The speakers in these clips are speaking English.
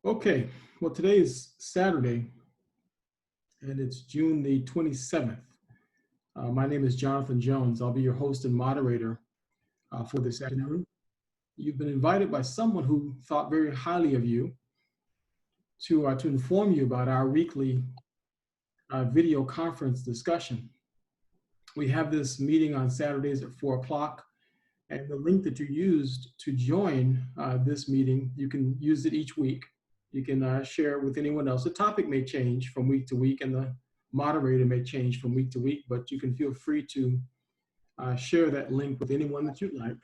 Okay, well, today is Saturday, and it's June the 27th. My name is Jonathan Jones. I'll be your host and moderator for this afternoon. You've been invited by someone who thought very highly of you to inform you about our weekly video conference discussion. We have this meeting on Saturdays at 4 o'clock, and the link that you used to join this meeting, you can use it each week. You can share it with anyone else. The topic may change from week to week, and the moderator may change from week to week, but you can feel free to share that link with anyone that you'd like.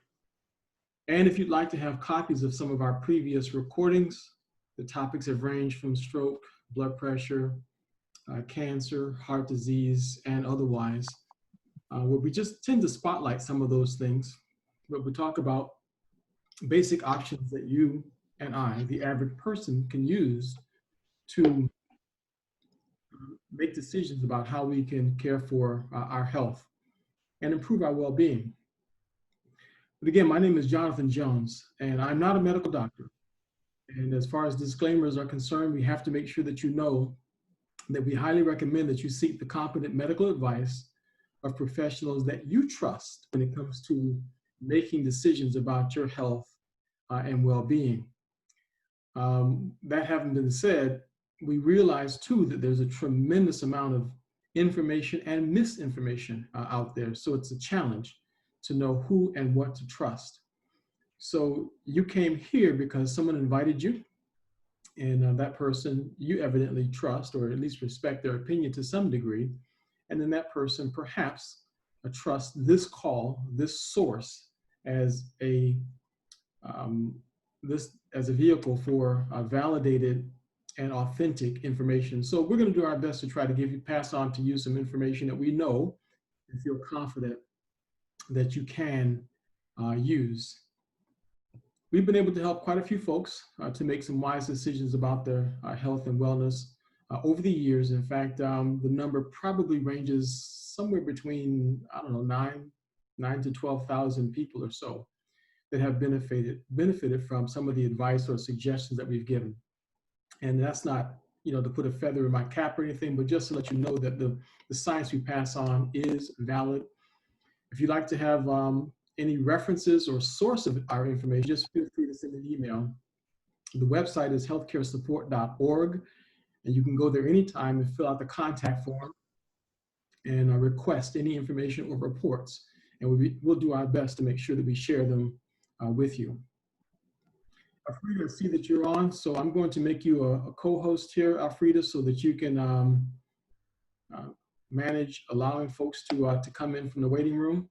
And if you'd like to have copies of some of our previous recordings, the topics have ranged from stroke, blood pressure, cancer, heart disease, and otherwise, where we just tend to spotlight some of those things, but we talk about basic options that you and I, the average person, can use to make decisions about how we can care for our health and improve our well-being. But again, my name is Jonathan Jones, and I'm not a medical doctor. And as far as disclaimers are concerned, we have to make sure that you know that we highly recommend that you seek the competent medical advice of professionals that you trust when it comes to making decisions about your health and well-being. That having been said, we realize too that there's a tremendous amount of information and misinformation out there. So it's a challenge to know who and what to trust. So you came here because someone invited you, and that person you evidently trust, or at least respect their opinion to some degree. And then that person perhaps trusts this call, this source, as a vehicle for validated and authentic information. So we're going to do our best to try to pass on to you some information that we know and feel confident that you can use. We've been able to help quite a few folks to make some wise decisions about their health and wellness over the years. In fact, the number probably ranges somewhere between, 9 to 12,000 people or so that have benefited from some of the advice or suggestions that we've given. And that's not, to put a feather in my cap or anything, but just to let you know that the science we pass on is valid. If you'd like to have any references or source of our information, just feel free to send an email. The website is healthcaresupport.org, and you can go there anytime and fill out the contact form and request any information or reports. And we'll do our best to make sure that we share them with you. Alfreda, I see that you're on, so I'm going to make you a co-host here, Alfreda, so that you can manage allowing folks to come in from the waiting room.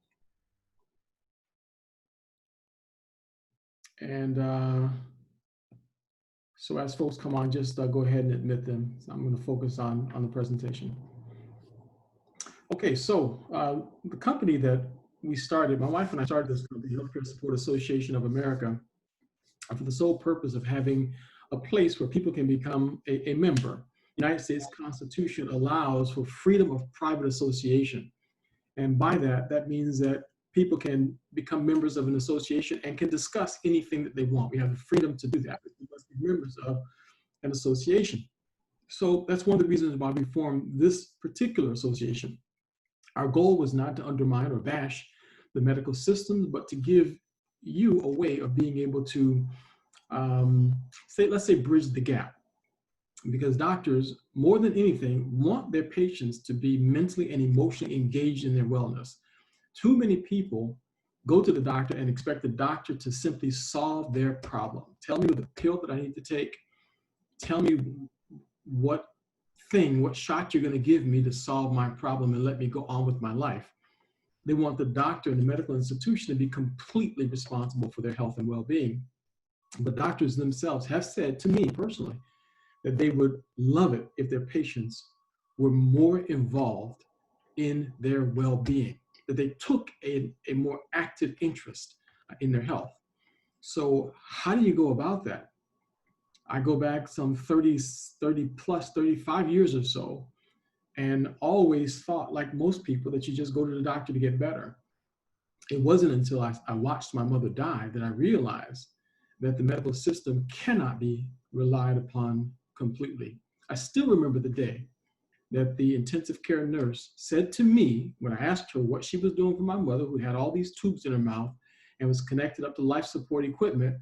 And so as folks come on, just go ahead and admit them. So I'm going to focus on the presentation. Okay, so the company that we started, my wife and I started this company, Healthcare Support Association of America, for the sole purpose of having a place where people can become a member. The United States Constitution allows for freedom of private association. And by that means that people can become members of an association and can discuss anything that they want. We have the freedom to do that. We must be members of an association. So that's one of the reasons why we formed this particular association. Our goal was not to undermine or bash the medical systems, but to give you a way of being able to, let's say, bridge the gap. Because doctors, more than anything, want their patients to be mentally and emotionally engaged in their wellness. Too many people go to the doctor and expect the doctor to simply solve their problem. Tell me the pill that I need to take. Tell me what shot you're going to give me to solve my problem and let me go on with my life. They want the doctor and the medical institution to be completely responsible for their health and well-being. But doctors themselves have said to me personally that they would love it if their patients were more involved in their well-being, that they took a more active interest in their health. So how do you go about that? I go back some 35 years or so, and always thought, like most people, that you just go to the doctor to get better. It wasn't until I watched my mother die that I realized that the medical system cannot be relied upon completely. I still remember the day that the intensive care nurse said to me when I asked her what she was doing for my mother, who had all these tubes in her mouth and was connected up to life support equipment.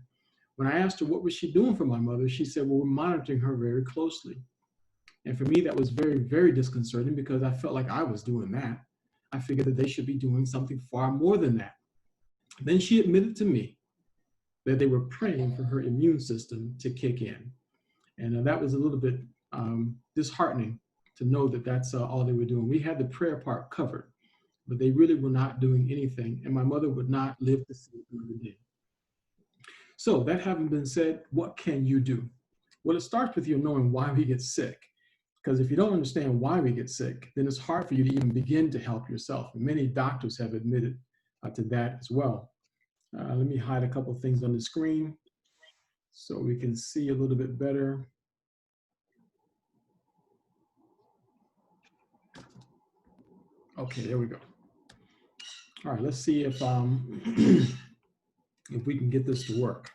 When I asked her what was she doing for my mother, she said, well, we're monitoring her very closely. And for me, that was very, very disconcerting because I felt like I was doing that. I figured that they should be doing something far more than that. Then she admitted to me that they were praying for her immune system to kick in. And that was a little bit disheartening to know that that's all they were doing. We had the prayer part covered, but they really were not doing anything. And my mother would not live to see another day. So that having been said, what can you do? Well, it starts with you knowing why we get sick. Because if you don't understand why we get sick, then it's hard for you to even begin to help yourself. And many doctors have admitted to that as well. Let me hide a couple of things on the screen so we can see a little bit better. Okay, there we go. All right, let's see if if we can get this to work.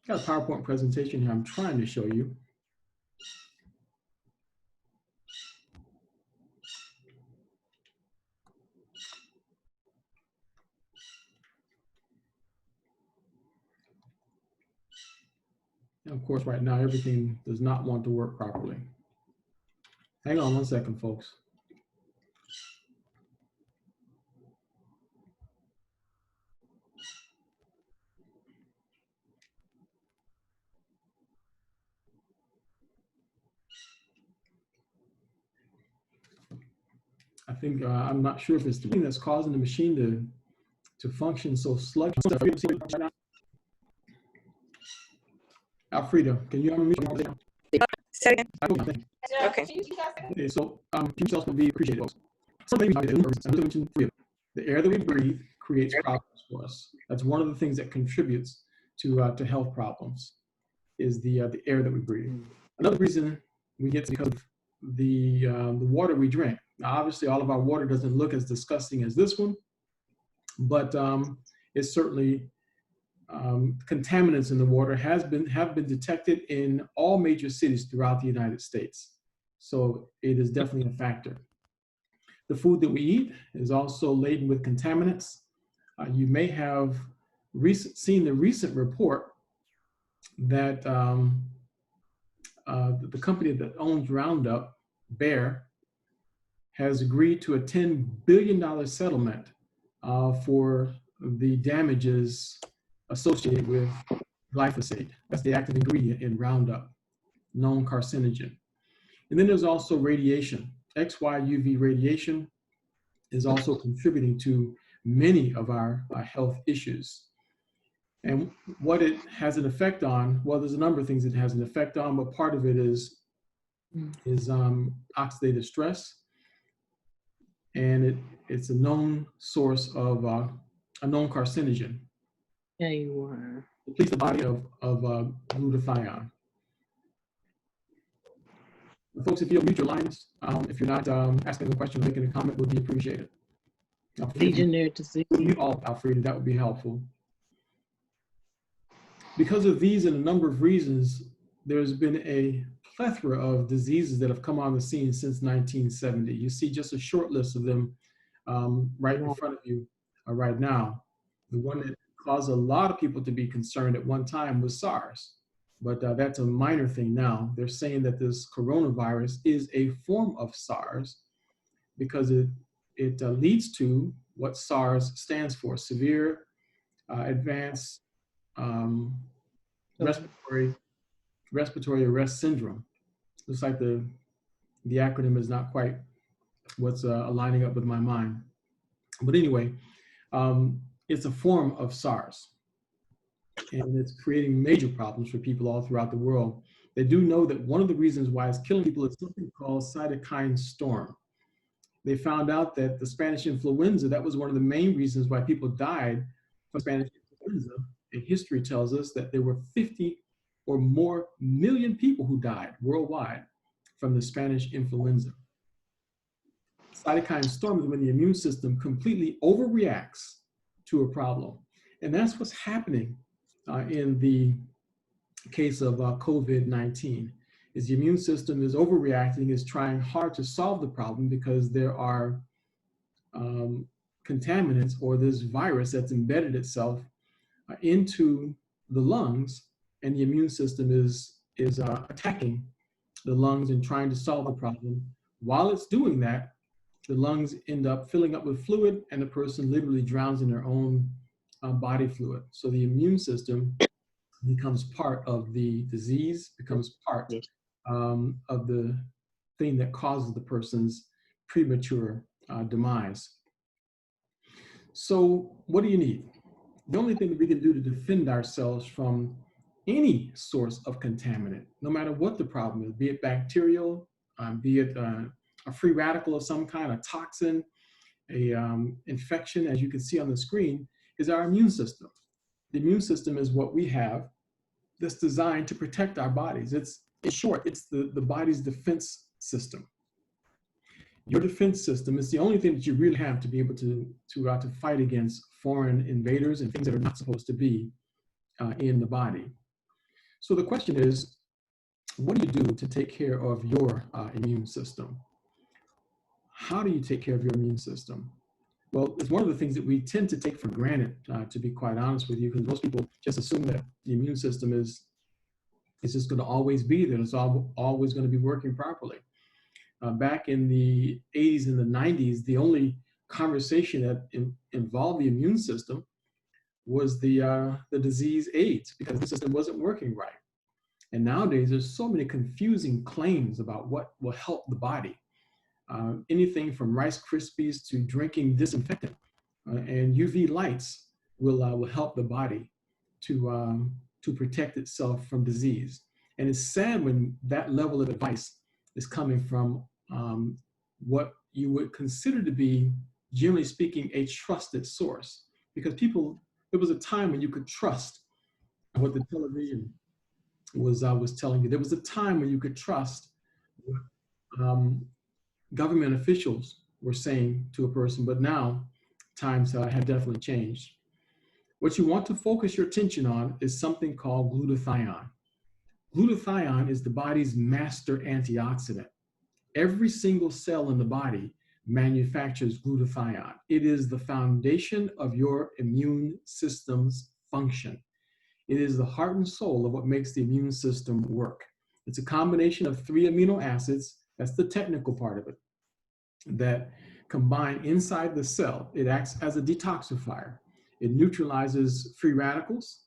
Got a PowerPoint presentation here I'm trying to show you. And of course, right now, everything does not want to work properly. Hang on one second, folks. I think, I'm not sure if it's the thing that's causing the machine to function so sluggish. Alfreda, can you unmute me? Say again. Okay. Okay, so keep yourself will be appreciated, folks. Some things the air that we breathe creates problems for us. That's one of the things that contributes to health problems is the air that we breathe. Another reason we get because of the water we drink. Now, obviously, all of our water doesn't look as disgusting as this one, but it's certainly contaminants in the water have been detected in all major cities throughout the United States. So it is definitely a factor. The food that we eat is also laden with contaminants. You may have seen the recent report that the company that owns Roundup, Bayer, has agreed to a $10 billion settlement for the damages associated with glyphosate. That's the active ingredient in Roundup, known carcinogen. And then there's also radiation. XY-UV radiation is also contributing to many of our health issues. And what it has an effect on, well, there's a number of things it has an effect on, but part of it is oxidative stress. And it's a known source of a known carcinogen. Yeah, you are. Depletes the body of glutathione. Folks, if you'll mute your lines, if you're not asking a question or making a comment, would be appreciated. Legionnaire disease. Mute all, Alfreda, that would be helpful. Because of these and a number of reasons, there's been a plethora of diseases that have come on the scene since 1970. You see just a short list of them right in front of you right now. The one that caused a lot of people to be concerned at one time was SARS, but that's a minor thing now. They're saying that this coronavirus is a form of SARS because it leads to what SARS stands for, severe advanced respiratory arrest syndrome. Looks like the acronym is not quite what's aligning up with my mind. But anyway, it's a form of SARS. And it's creating major problems for people all throughout the world. They do know that one of the reasons why it's killing people is something called cytokine storm. They found out that the Spanish influenza, that was one of the main reasons why people died from Spanish influenza. And history tells us that there were 50 or more million people who died worldwide from the Spanish influenza. Cytokine storm is when the immune system completely overreacts to a problem. And that's what's happening in the case of COVID-19 is the immune system is overreacting, is trying hard to solve the problem because there are contaminants or this virus that's embedded itself into the lungs, and the immune system is attacking the lungs and trying to solve the problem. While it's doing that, the lungs end up filling up with fluid, and the person literally drowns in their own body fluid. So the immune system becomes part of the disease, becomes part of the thing that causes the person's premature demise. So what do you need? The only thing that we can do to defend ourselves from any source of contaminant, no matter what the problem is, be it bacterial, be it a free radical of some kind, a toxin, a infection, as you can see on the screen, is our immune system. The immune system is what we have that's designed to protect our bodies. It's in short, it's the body's defense system. Your defense system is the only thing that you really have to be able to fight against foreign invaders and things that are not supposed to be in the body. So the question is, what do you do to take care of your immune system? How do you take care of your immune system? Well, it's one of the things that we tend to take for granted, to be quite honest with you, because most people just assume that the immune system is just going to always be there. It's always going to be working properly. Back in the 80s and the 90s, the only conversation that involved the immune system was the disease AIDS, because the system wasn't working right. And nowadays, there's so many confusing claims about what will help the body. Anything from Rice Krispies to drinking disinfectant and UV lights will help the body to protect itself from disease. And it's sad when that level of advice is coming from what you would consider to be, generally speaking, a trusted source. Because there was a time when you could trust what the television was telling you. There was a time when you could trust what government officials were saying to a person, but now times have definitely changed. What you want to focus your attention on is something called glutathione. Glutathione is the body's master antioxidant. Every single cell in the body manufactures glutathione. It is the foundation of your immune system's function. It is the heart and soul of what makes the immune system work. It's a combination of 3 amino acids, that's the technical part of it, that combine inside the cell. It acts as a detoxifier. It neutralizes free radicals.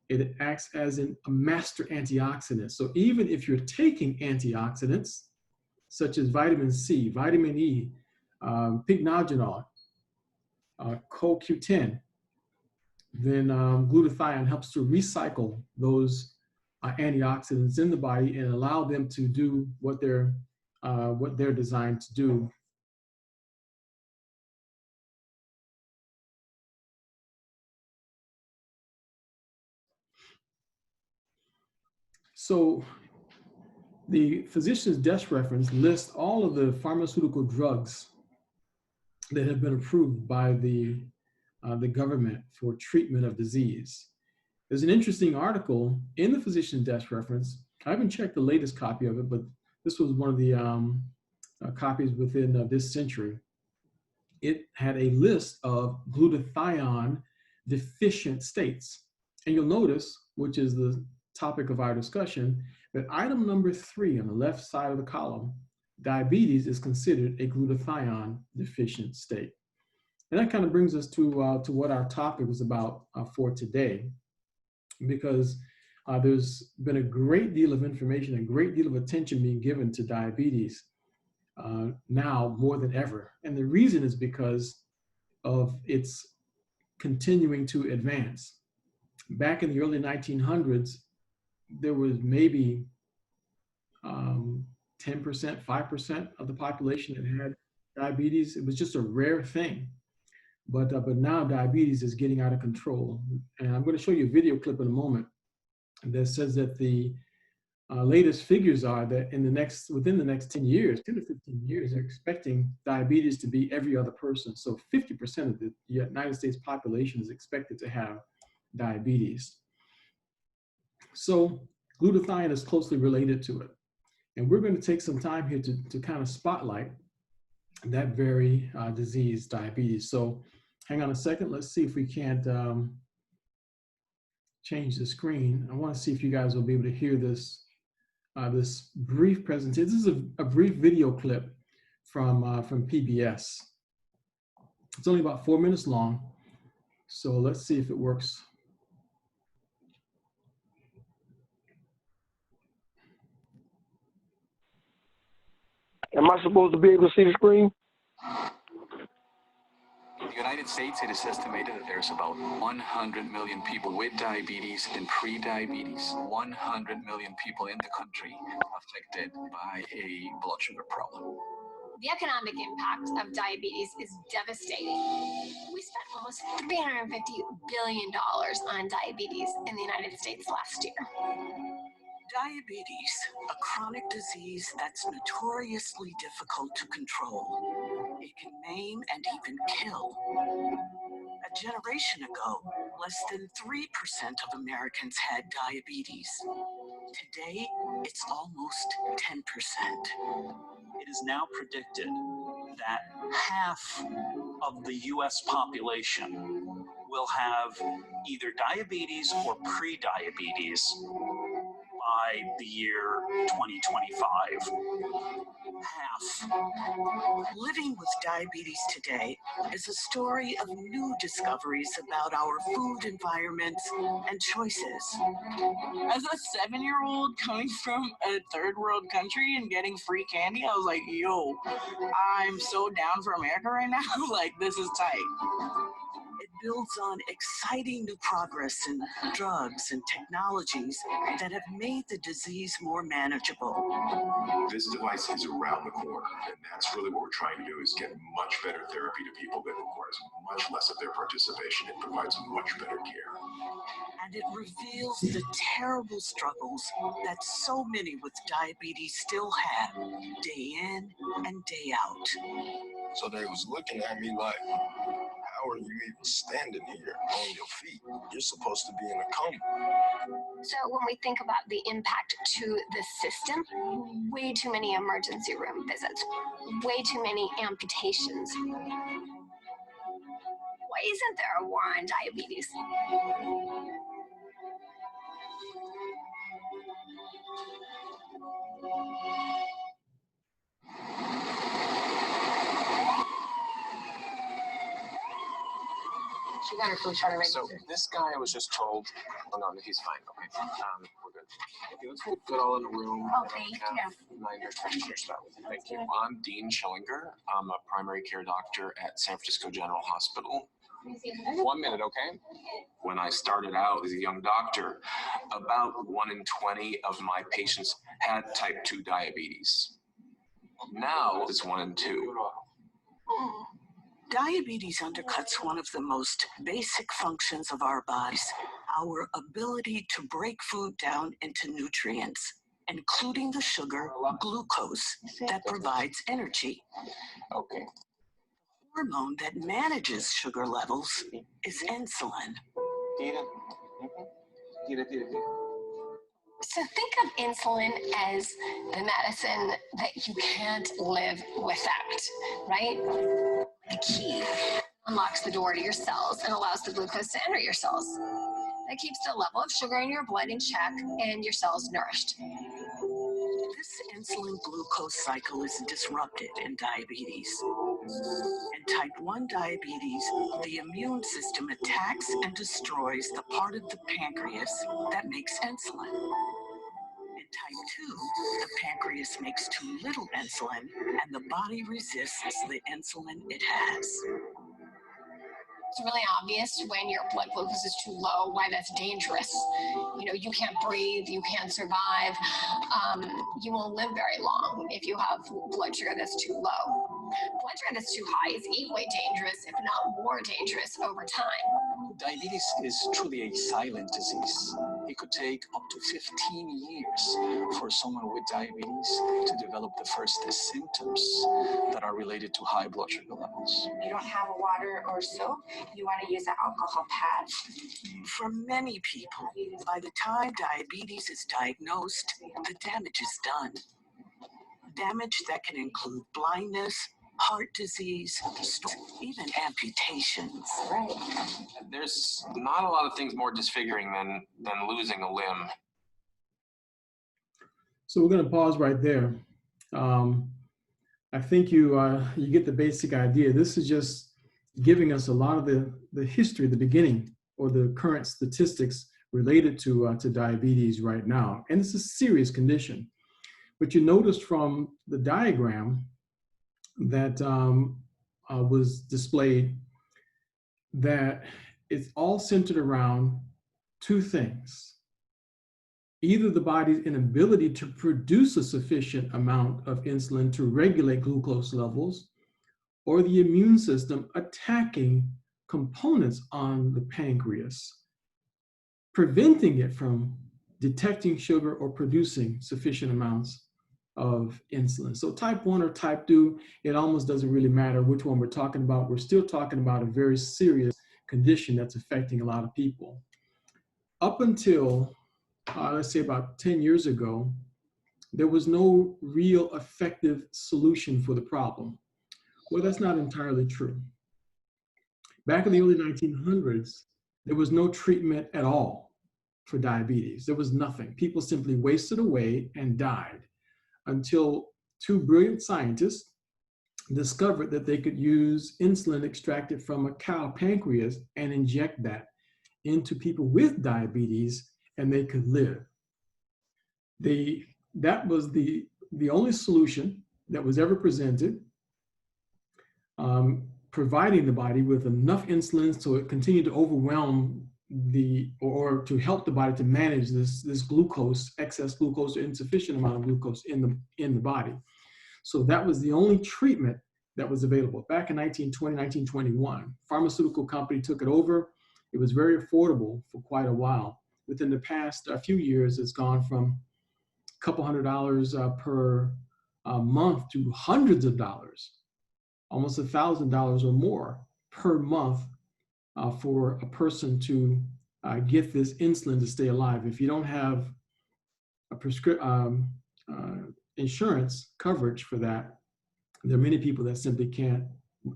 It acts as a master antioxidant. So even if you're taking antioxidants, such as vitamin C, vitamin E, pycnogenol, CoQ10, then glutathione helps to recycle those antioxidants in the body and allow them to do what they're designed to do. So the physician's desk reference lists all of the pharmaceutical drugs that have been approved by the government for treatment of disease. There's an interesting article in the physician's desk reference. I haven't checked the latest copy of it, but this was one of the copies within this century. It had a list of glutathione deficient states. And you'll notice, which is the topic of our discussion, that item number 3 on the left side of the column, diabetes is considered a glutathione deficient state. And that kind of brings us to what our topic was about for today, because there's been a great deal of information, a great deal of attention being given to diabetes now more than ever. And the reason is because of its continuing to advance. Back in the early 1900s, there was maybe 10%, 5% of the population that had diabetes. It was just a rare thing. But now diabetes is getting out of control. And I'm going to show you a video clip in a moment that says that the latest figures are that within the next 10 years, 10 to 15 years, they're expecting diabetes to be every other person. So 50% of the United States population is expected to have diabetes. So glutathione is closely related to it. And we're going to take some time here to kind of spotlight that very disease, diabetes. So hang on a second. Let's see if we can't change the screen. I want to see if you guys will be able to hear this, this brief presentation. This is a brief video clip from PBS. It's only about 4 minutes long. So let's see if it works. Am I supposed to be able to see the screen? In the United States, it is estimated that there's about 100 million people with diabetes and pre-diabetes. 100 million people in the country affected by a blood sugar problem. The economic impact of diabetes is devastating. We spent almost $350 billion on diabetes in the United States last year. Diabetes, a chronic disease that's notoriously difficult to control. It can maim and even kill. A generation ago, less than 3% of Americans had diabetes. Today, it's almost 10%. It is now predicted that half of the U.S. population will have either diabetes or pre-diabetes by the year 2025. Half. Living with diabetes today is a story of new discoveries about our food environments and choices. As a 7-year-old coming from a third world country and getting free candy, I was like, yo, I'm so down for America right now. Like, this is tight. It builds on exciting new progress in drugs and technologies that have made the disease more manageable. This device is around the corner, and that's really what we're trying to do, is get much better therapy to people that requires much less of their participation and provides much better care. And it reveals the terrible struggles that so many with diabetes still have, day in and day out. So they was looking at me like, how are you even standing here on your feet? You're supposed to be in a coma. So when we think about the impact to the system, way too many emergency room visits, way too many amputations. Why isn't there a war on diabetes? She got her flu shot already. So this guy was just told, oh no, he's fine. Okay, we're good. Okay, let's put all in a room. Oh, thank you. My nurse practitioner start with it. Thank you. I'm Dean Schillinger. I'm a primary care doctor at San Francisco General Hospital. 1 minute, okay? When I started out as a young doctor, about 1 in 20 of my patients had type 2 diabetes. Now it's 1 in 2. Diabetes undercuts one of the most basic functions of our bodies, our ability to break food down into nutrients, including the sugar, glucose, that provides energy. Okay. The hormone that manages sugar levels is insulin. So think of insulin as the medicine that you can't live without, right? The key unlocks the door to your cells and allows the glucose to enter your cells. That keeps the level of sugar in your blood in check and your cells nourished. This insulin-glucose cycle is disrupted in diabetes. In type 1 diabetes, the immune system attacks and destroys the part of the pancreas that makes insulin. In type 2, the pancreas makes too little insulin, and the body resists the insulin it has. It's really obvious when your blood glucose is too low, why that's dangerous. You know, you can't breathe, you can't survive. You won't live very long if you have blood sugar that's too low. Blood sugar that's too high is equally dangerous, if not more dangerous, over time. Diabetes is truly a silent disease. it could take up to 15 years for someone with diabetes to develop the first symptoms that are related to high blood sugar levels. You don't have a water or soap, you want to use an alcohol pad. For many people, by the time diabetes is diagnosed, the damage is done. Damage that can include blindness, heart disease, even amputations. Right. There's not a lot of things more disfiguring than losing a limb. So we're going to pause right there. I think you get the basic idea. This is just giving us a lot of the history, the beginning, or the current statistics related to diabetes right now. And it's a serious condition. But you noticed from the diagram that was displayed that it's all centered around two things. Either the body's inability to produce a sufficient amount of insulin to regulate glucose levels, or the immune system attacking components on the pancreas, preventing it from detecting sugar or producing sufficient amounts of insulin. So type 1 or type 2, it almost doesn't really matter which one we're talking about. We're still talking about a very serious condition that's affecting a lot of people. Up until, let's say about 10 years ago, there was no real effective solution for the problem. Well, that's not entirely true. Back in the early 1900s, there was no treatment at all for diabetes. There was nothing. People simply wasted away and died until two brilliant scientists discovered that they could use insulin extracted from a cow pancreas and inject that into people with diabetes, and they could live. That was the only solution that was ever presented, providing the body with enough insulin so it continued to overwhelm or to help the body to manage this glucose, excess glucose or insufficient amount of glucose in the body. So that was the only treatment that was available. Back in 1920, 1921, pharmaceutical company took it over. It was very affordable for quite a while. Within the past few years, it's gone from a couple $100 per month to hundreds of dollars, almost $1,000 or more per month for a person to get this insulin to stay alive. If you don't have a insurance coverage for that, there are many people that simply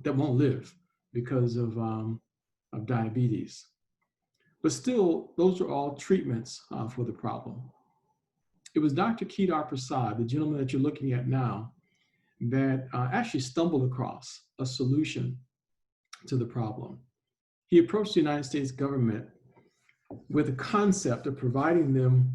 that won't live because of diabetes. But still, those are all treatments for the problem. It was Dr. Kedar Prassad, the gentleman that you're looking at now, that actually stumbled across a solution to the problem. He approached the United States government with the concept of providing them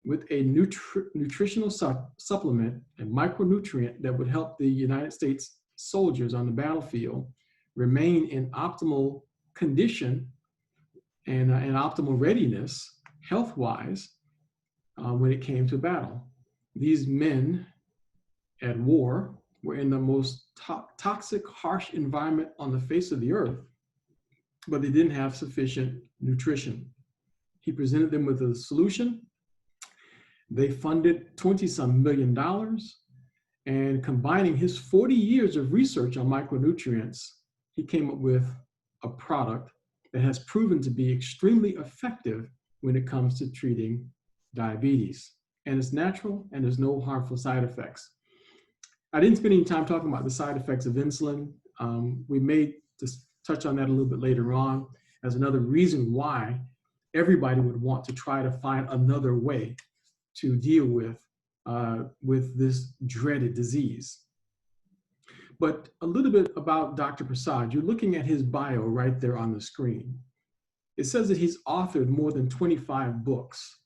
with a nutritional supplement, a micronutrient that would help the United States soldiers on the battlefield remain in optimal condition and optimal readiness, health-wise, when it came to battle. These men at war were in the most toxic, harsh environment on the face of the earth, but they didn't have sufficient nutrition. He presented them with a solution. They funded $20-some million, and combining his 40 years of research on micronutrients, he came up with a product that has proven to be extremely effective when it comes to treating diabetes. And it's natural, and there's no harmful side effects. I didn't spend any time talking about the side effects of insulin. We may just touch on that a little bit later on as another reason why everybody would want to try to find another way to deal with this dreaded disease. But a little bit about Dr. Prassad. You're looking at his bio right there on the screen. It says that he's authored more than 25 books.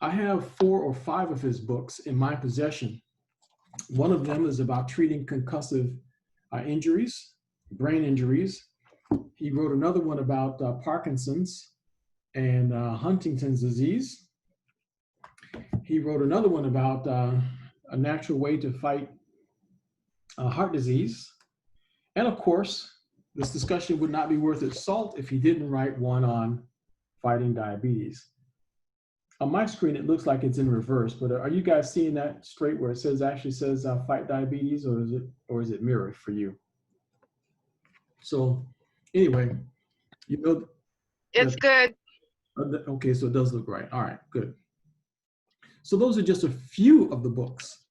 I have 4 or 5 of his books in my possession. One of them is about treating concussive injuries, brain injuries. He wrote another one about Parkinson's and Huntington's disease. He wrote another one about a natural way to fight heart disease. And of course, this discussion would not be worth its salt if he didn't write one on fighting diabetes. On my screen, it looks like it's in reverse, but are you guys seeing that straight where it says actually says fight diabetes, or is it mirrored for you? So anyway, you know, It's good. Okay, so it does look right. All right, good. So those are just a few of the books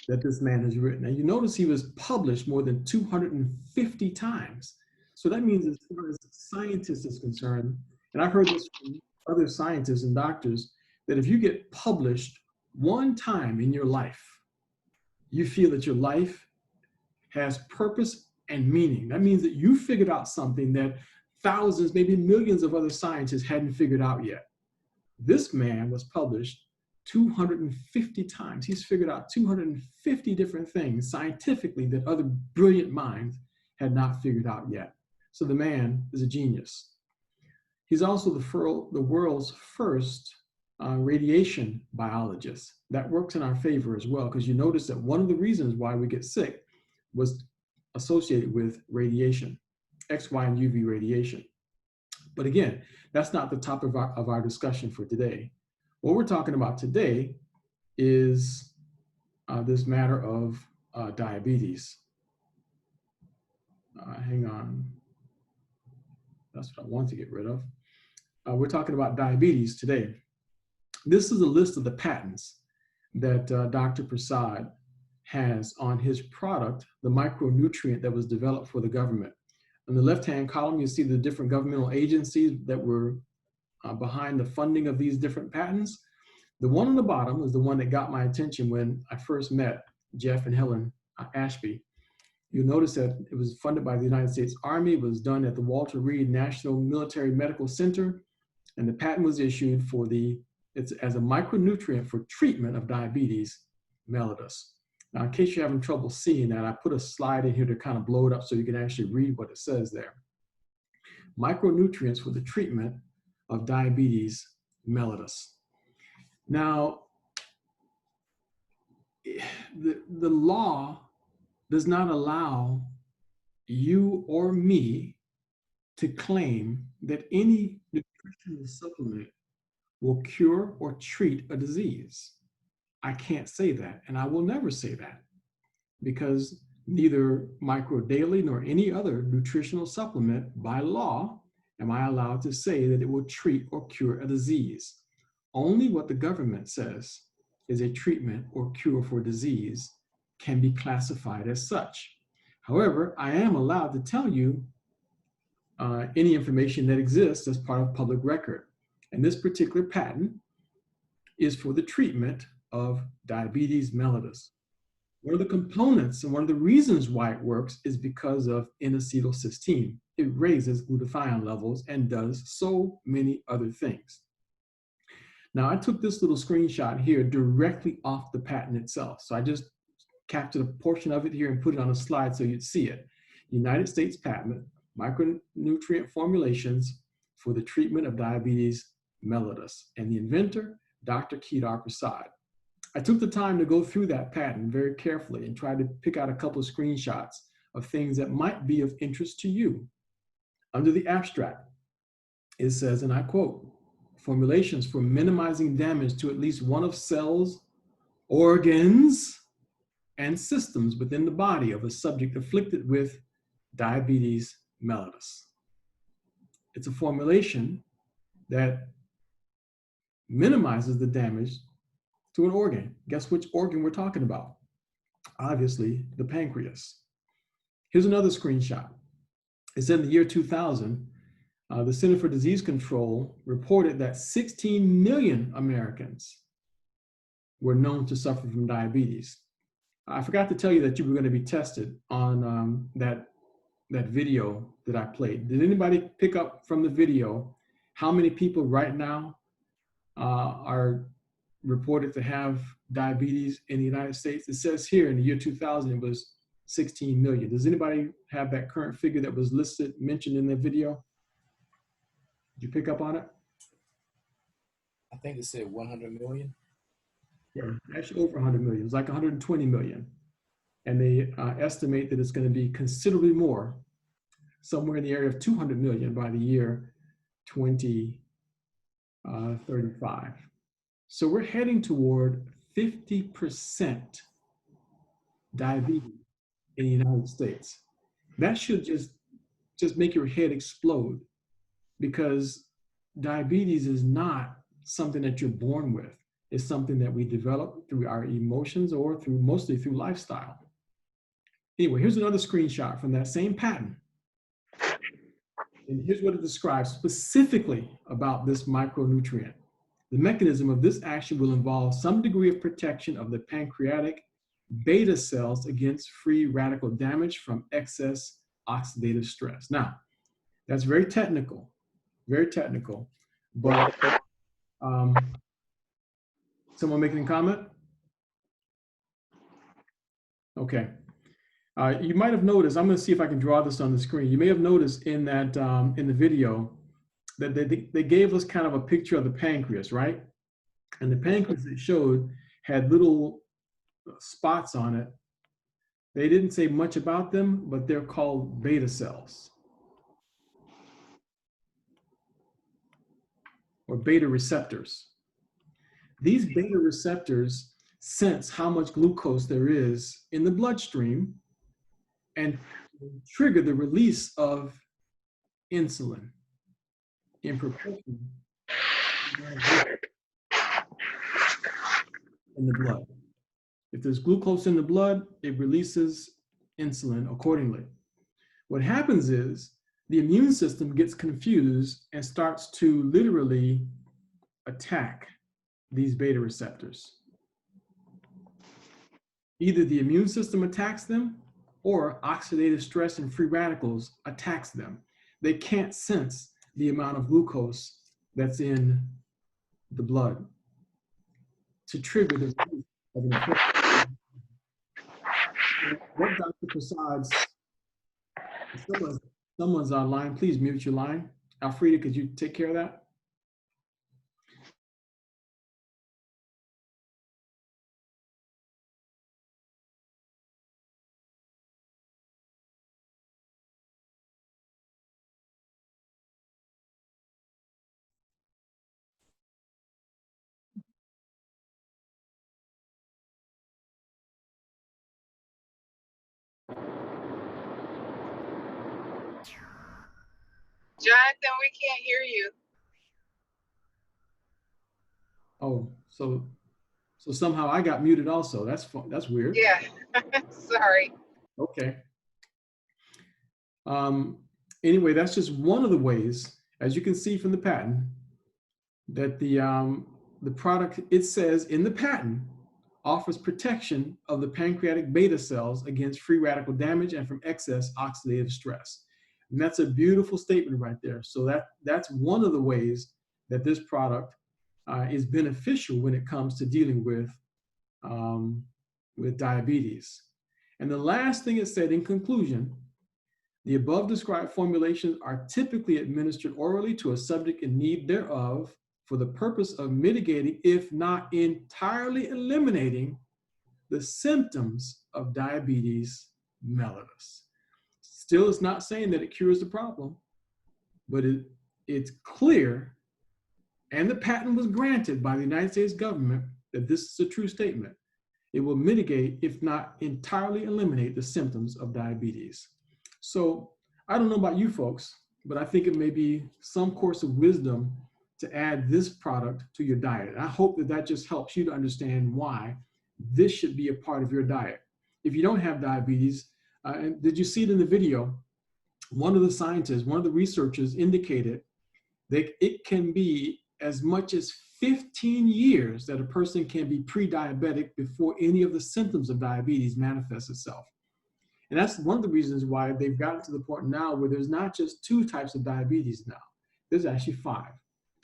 that this man has written. And you notice he was published more than 250 times. So that means as far as scientists is concerned, and I've heard this from other scientists and doctors, that if you get published one time in your life, you feel that your life has purpose and meaning. That means that you figured out something that thousands, maybe millions of other scientists hadn't figured out yet. This man was published 250 times. He's figured out 250 different things scientifically that other brilliant minds had not figured out yet. So the man is a genius. He's also the world's first radiation biologist. That works in our favor as well, because you notice that one of the reasons why we get sick was associated with radiation, X, Y, and UV radiation. But again, that's not the topic of our discussion for today. What we're talking about today is this matter of diabetes. Hang on. That's what I want to get rid of. We're talking about diabetes today. This is a list of the patents that Dr. Prassad has on his product, the micronutrient that was developed for the government. On the left-hand column, you see the different governmental agencies that were behind the funding of these different patents. The one on the bottom is the one that got my attention when I first met Jeff and Helen Ashby. You'll notice that it was funded by the United States Army. It was done at the Walter Reed National Military Medical Center, and the patent was issued for it's as a micronutrient for treatment of diabetes mellitus. Now, in case you're having trouble seeing that, I put a slide in here to kind of blow it up so you can actually read what it says there. Micronutrients for the treatment of diabetes mellitus. Now, the law does not allow you or me to claim that any nutritional supplement will cure or treat a disease. I can't say that, and I will never say that, because neither Micro Daily nor any other nutritional supplement by law am I allowed to say that it will treat or cure a disease. Only what the government says is a treatment or cure for disease can be classified as such. However, I am allowed to tell you any information that exists as part of public record. And this particular patent is for the treatment of diabetes mellitus. One of the components and one of the reasons why it works is because of N-acetylcysteine. It raises glutathione levels and does so many other things. Now, I took this little screenshot here directly off the patent itself. So I just captured a portion of it here and put it on a slide so you'd see it. United States patent, micronutrient formulations for the treatment of diabetes mellitus. And the inventor, Dr. Kedar Prassad. I took the time to go through that patent very carefully and try to pick out a couple of screenshots of things that might be of interest to you. Under the abstract, it says, and I quote, formulations for minimizing damage to at least one of cells, organs, and systems within the body of a subject afflicted with diabetes mellitus. It's a formulation that minimizes the damage to an organ. Guess which organ we're talking about? Obviously, the pancreas. Here's another screenshot. It said in the year 2000, the Center for Disease Control reported that 16 million Americans were known to suffer from diabetes. I forgot to tell you that you were going to be tested on that video that I played. Did anybody pick up from the video how many people right now are reported to have diabetes in the United States? It says here in the year 2000, it was 16 million. Does anybody have that current figure that was mentioned in the video? Did you pick up on it? I think it said 100 million. Yeah, actually over 100 million. It was like 120 million. And they estimate that it's going to be considerably more, somewhere in the area of 200 million by the year 2035. So we're heading toward 50% diabetes in the United States. That should just make your head explode, because diabetes is not something that you're born with. It's something that we develop through our emotions or mostly through lifestyle. Anyway, here's another screenshot from that same patent. And here's what it describes specifically about this micronutrient. The mechanism of this action will involve some degree of protection of the pancreatic beta cells against free radical damage from excess oxidative stress. Now, that's very technical, but someone making a comment? Okay. You might have noticed, I'm going to see if I can draw this on the screen. You may have noticed in that in the video that they gave us kind of a picture of the pancreas, right? And the pancreas it showed had little spots on it. They didn't say much about them, but they're called beta cells or beta receptors. These beta receptors sense how much glucose there is in the bloodstream and trigger the release of insulin in proportion in the blood. If there's glucose in the blood, it releases insulin accordingly. What happens is the immune system gets confused and starts to literally attack these beta receptors. Either the immune system attacks them or oxidative stress and free radicals attacks them. They can't sense the amount of glucose that's in the blood to trigger the release of an important. What Dr. Prassad's, someone's online, please mute your line. Alfreda, could you take care of that? Jonathan, we can't hear you. Oh, so somehow I got muted also. That's fun. That's weird. Yeah, sorry. Okay. Anyway, that's just one of the ways, as you can see from the patent, that the product, it says in the patent, offers protection of the pancreatic beta cells against free radical damage and from excess oxidative stress. And that's a beautiful statement right there. So that's one of the ways that this product is beneficial when it comes to dealing with diabetes. And the last thing it said in conclusion, the above described formulations are typically administered orally to a subject in need thereof for the purpose of mitigating, if not entirely eliminating, the symptoms of diabetes mellitus. Still, it's not saying that it cures the problem, but it's clear, and the patent was granted by the United States government, that this is a true statement. It will mitigate, if not entirely eliminate, the symptoms of diabetes. So I don't know about you folks, but I think it may be some course of wisdom to add this product to your diet. And I hope that that just helps you to understand why this should be a part of your diet. If you don't have diabetes, and did you see it in the video? One of the scientists, one of the researchers indicated that it can be as much as 15 years that a person can be pre-diabetic before any of the symptoms of diabetes manifests itself. And that's one of the reasons why they've gotten to the point now where there's not just 2 types of diabetes now. There's actually 5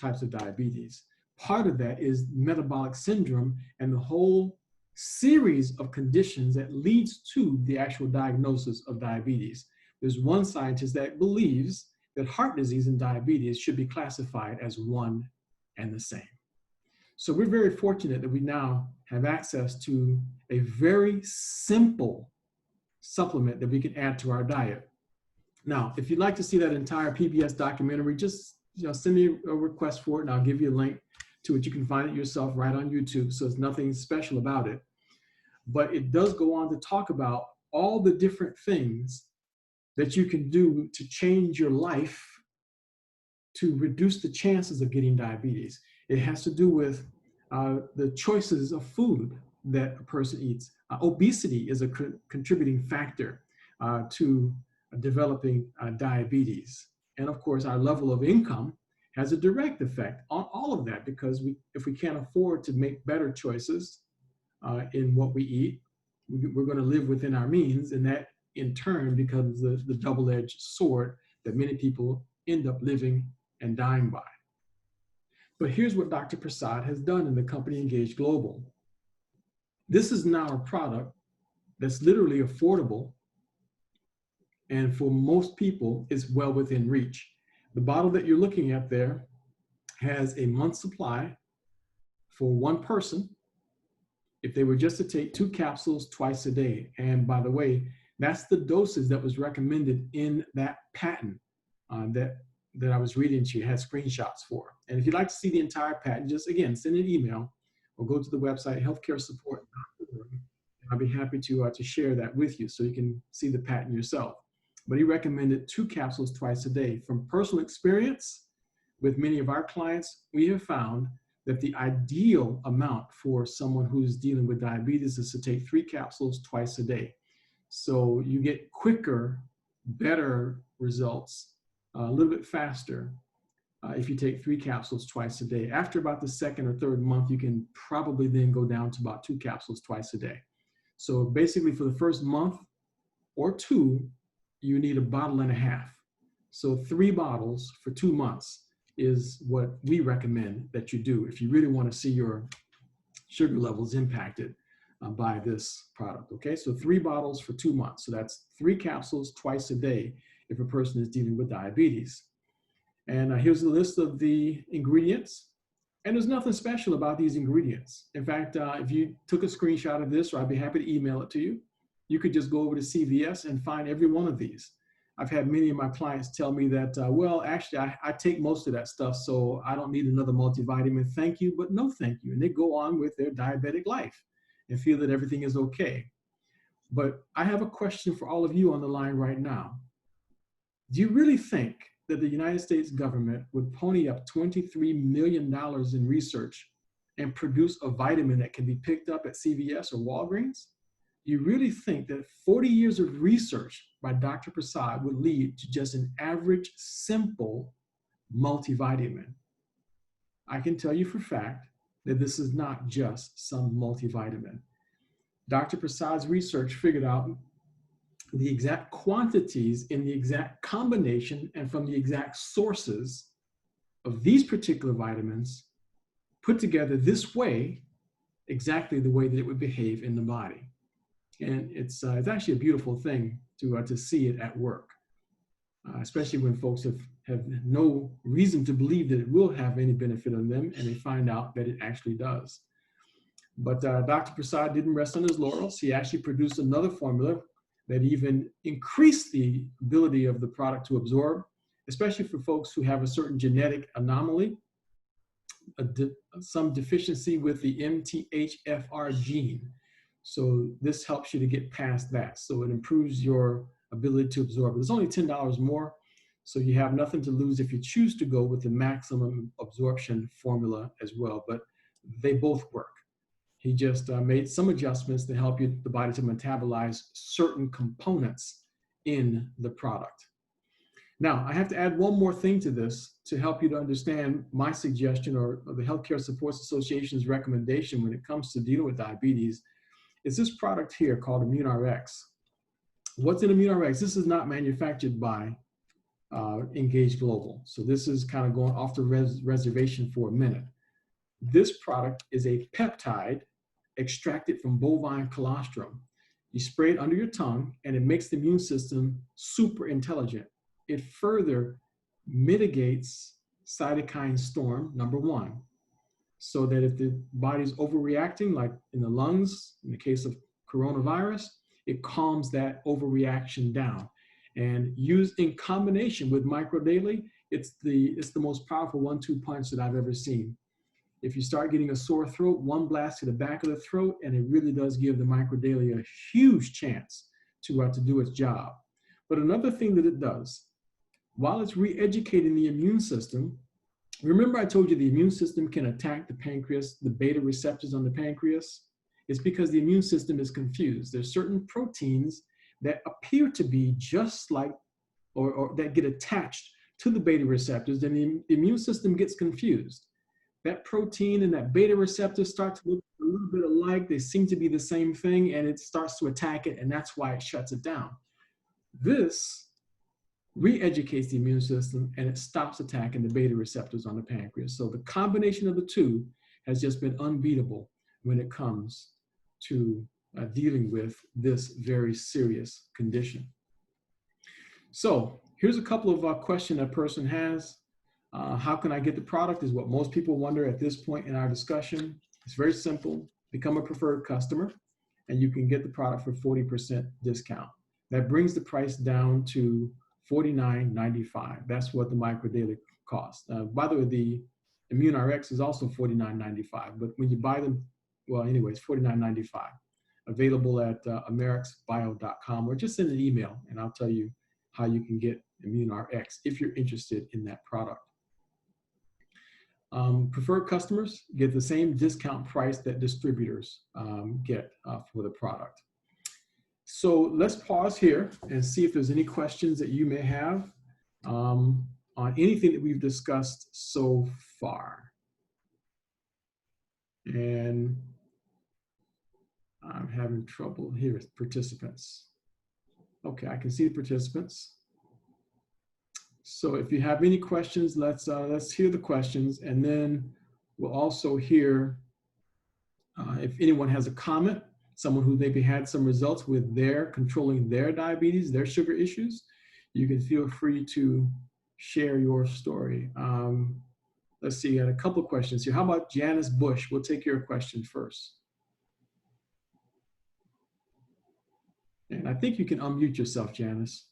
types of diabetes. Part of that is metabolic syndrome and the whole series of conditions that leads to the actual diagnosis of diabetes. There's one scientist that believes that heart disease and diabetes should be classified as one and the same. So we're very fortunate that we now have access to a very simple supplement that we can add to our diet. Now, if you'd like to see that entire PBS documentary, just send me a request for it and I'll give you a link to it. You can find it yourself right on YouTube, so it's nothing special about it. But it does go on to talk about all the different things that you can do to change your life to reduce the chances of getting diabetes. It has to do with the choices of food that a person eats. Obesity is a contributing factor to developing diabetes. And of course, our level of income has a direct effect on all of that, because if we can't afford to make better choices in what we eat, we're going to live within our means, and that in turn becomes the double-edged sword that many people end up living and dying by. But here's what Dr. Prassad has done in the company Engage Global. This is now a product that's literally affordable, and for most people is well within reach. The bottle that you're looking at there has a month's supply for one person if they were just to take 2 capsules twice a day. And by the way, that's the dosage that was recommended in that patent that I was reading to you, had screenshots for. And if you'd like to see the entire patent, just again, send an email or go to the website, healthcaresupport.org. I'll be happy to share that with you so you can see the patent yourself. But he recommended 2 capsules twice a day. From personal experience with many of our clients, we have found that the ideal amount for someone who's dealing with diabetes is to take 3 capsules twice a day. So you get quicker, better results, a little bit faster if you take 3 capsules twice a day. After about the 2nd or 3rd month, you can probably then go down to about 2 capsules twice a day. So basically for the first month or 2, you need 1.5 bottles. So 3 bottles for 2 months is what we recommend that you do if you really want to see your sugar levels impacted by this product, okay? So 3 bottles for 2 months. So that's 3 capsules twice a day if a person is dealing with diabetes. And here's a list of the ingredients. And there's nothing special about these ingredients. In fact, if you took a screenshot of this, or I'd be happy to email it to you, you could just go over to CVS and find every one of these. I've had many of my clients tell me that, well, actually, I take most of that stuff, so I don't need another multivitamin. Thank you, but no thank you. And they go on with their diabetic life and feel that everything is okay. But I have a question for all of you on the line right now. Do you really think that the United States government would pony up $23 million in research and produce a vitamin that can be picked up at CVS or Walgreens? You really think that 40 years of research by Dr. Prassad would lead to just an average, simple multivitamin? I can tell you for a fact that this is not just some multivitamin. Dr. Prassad's research figured out the exact quantities in the exact combination and from the exact sources of these particular vitamins put together this way, exactly the way that it would behave in the body. And it's actually a beautiful thing to see it at work, especially when folks have no reason to believe that it will have any benefit on them, and they find out that it actually does. But Dr. Prassad didn't rest on his laurels. He actually produced another formula that even increased the ability of the product to absorb, especially for folks who have a certain genetic anomaly, some deficiency with the MTHFR gene. So this helps you to get past that. So it improves your ability to absorb. It's only $10 more, so you have nothing to lose if you choose to go with the maximum absorption formula as well, but they both work. He just made some adjustments to help the body to metabolize certain components in the product. Now, I have to add one more thing to this to help you to understand my suggestion or the Healthcare Supports Association's recommendation when it comes to dealing with diabetes. Is this product here called ImmuneRx. What's in ImmuneRx? This is not manufactured by Engage Global. So this is kind of going off the reservation for a minute. This product is a peptide extracted from bovine colostrum. You spray it under your tongue and it makes the immune system super intelligent. It further mitigates cytokine storm, number 1. So that if the body's overreacting, like in the lungs, in the case of coronavirus, it calms that overreaction down. And used in combination with microdaily, it's the most powerful 1-2 punch that I've ever seen. If you start getting a sore throat, one blast to the back of the throat, and it really does give the microdaily a huge chance to do its job. But another thing that it does, while it's re-educating the immune system, remember I told you the immune system can attack the pancreas, the beta receptors on the pancreas? It's because the immune system is confused. There's certain proteins that appear to be just like, or that get attached to the beta receptors, and the immune system gets confused. That protein and that beta receptor start to look a little bit alike. They seem to be the same thing, and it starts to attack it, and that's why it shuts it down. This re-educates the immune system, and it stops attacking the beta receptors on the pancreas. So the combination of the two has just been unbeatable when it comes to dealing with this very serious condition. So here's a couple of questions a person has. How can I get the product is what most people wonder at this point in our discussion. It's very simple. Become a preferred customer, and you can get the product for 40% discount. That brings the price down to $49.95. That's what the microdaily costs. By the way, the Immune RX is also $49.95, but when you buy them, well, anyway, it's $49.95. Available at amerixbio.com, or just send an email and I'll tell you how you can get Immune RX if you're interested in that product. Preferred customers get the same discount price that distributors get for the product. So let's pause here and see if there's any questions that you may have on anything that we've discussed so far. And I'm having trouble here with participants. Okay, I can see the participants. So if you have any questions, let's hear the questions, and then we'll also hear if anyone has a comment, someone who maybe had some results with controlling their diabetes, their sugar issues. You can feel free to share your story. Let's see, I got a couple of questions here. How about Janice Bush? We'll take your question first. And I think you can unmute yourself, Janice.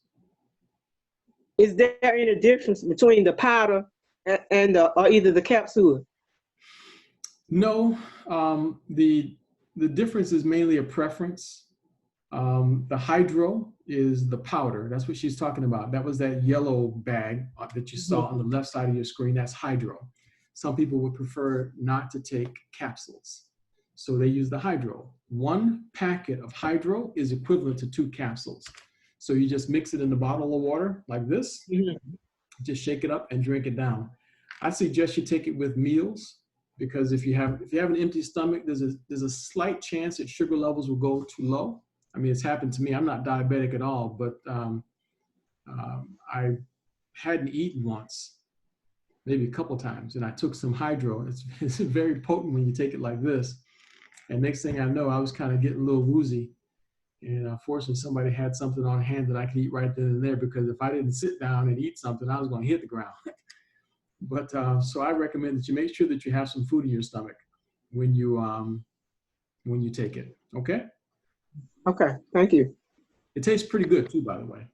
Is there any difference between the powder and or either the capsule? No, the difference is mainly a preference. The hydro is the powder. That's what she's talking about. That was that yellow bag that you saw on the left side of your screen. That's hydro. Some people would prefer not to take capsules, so they use the hydro. One packet of hydro is equivalent to 2 capsules. So you just mix it in a bottle of water like this, just shake it up and drink it down. I suggest you take it with meals, because if you have an empty stomach, there's a slight chance that sugar levels will go too low. I mean, it's happened to me. I'm not diabetic at all, but I hadn't eaten once, maybe a couple times, and I took some hydro. It's very potent when you take it like this. And next thing I know, I was kind of getting a little woozy. And unfortunately, somebody had something on hand that I could eat right then and there, because if I didn't sit down and eat something, I was going to hit the ground. But so I recommend that you make sure that you have some food in your stomach when you take it. Okay? Okay, thank you. It tastes pretty good too, by the way.